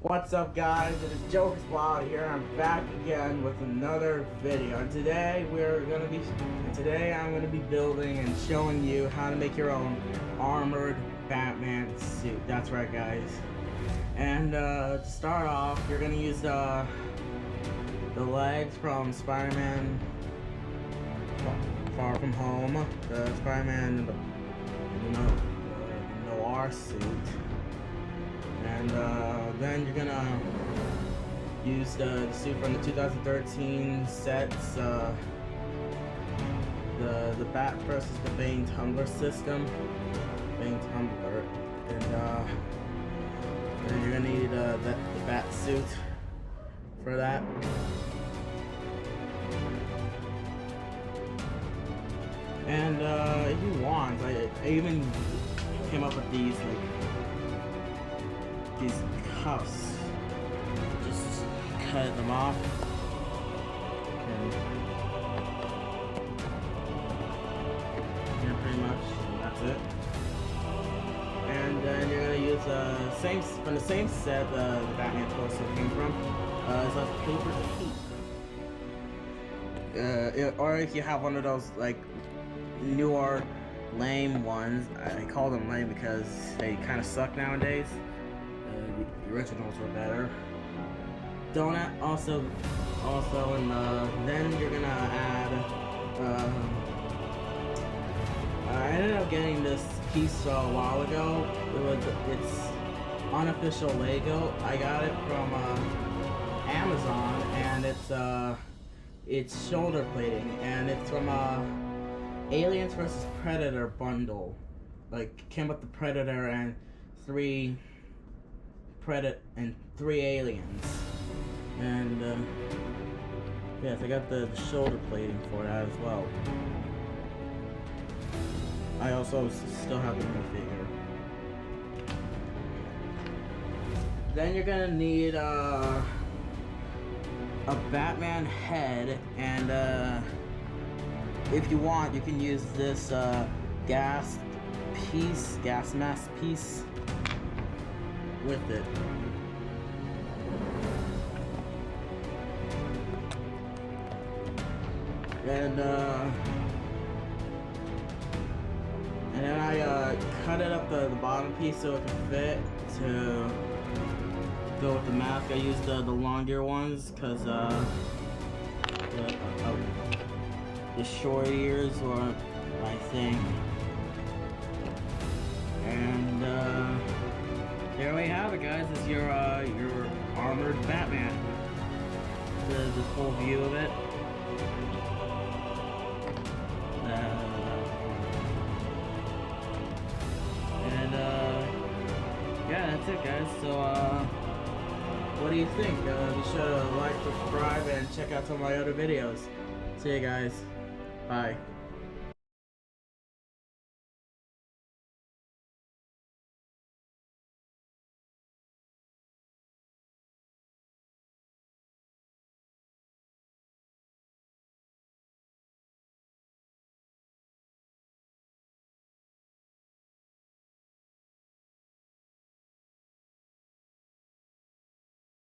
What's up, guys? It is Joker's Wild here. I'm back again with another video. And today I'm gonna be building and showing you how to make your own armored Batman suit. That's right, guys. And to start off, you're gonna use the legs from Spider-Man Far From Home, the Spider-Man Noir suit. And then you're gonna use the suit from the 2013 sets, the Bat versus the Bane Tumbler system, Bane Tumbler, and then you're gonna need the Bat suit for that. And if you want, I even came up with these cuffs. Just cut them off. And yeah, pretty much that's it. And then you're gonna use from the same set the Batman torso came from. It's a paper tape. Or if you have one of those like newer lame ones, I call them lame because they kind of suck nowadays. The originals were better. Donut also, and then you're gonna add. I ended up getting this piece a while ago. It's unofficial Lego. I got it from Amazon, and it's shoulder plating, and it's from Aliens vs. Predator bundle. Like, came with the Predator and three aliens. And yes, I got the shoulder plating for that as well. I also still have the minifigure. Then you're gonna need a Batman head, and if you want, you can use this gas mask piece with it. And then I cut it up the bottom piece so it can fit to go with the mask. I used the longer ones because the short ears were my thing. And there we have it, guys. This is your armored Batman. The full view of it. And yeah, that's it, guys. So what do you think? Be sure to like, subscribe, and check out some of my other videos. See you guys. Bye.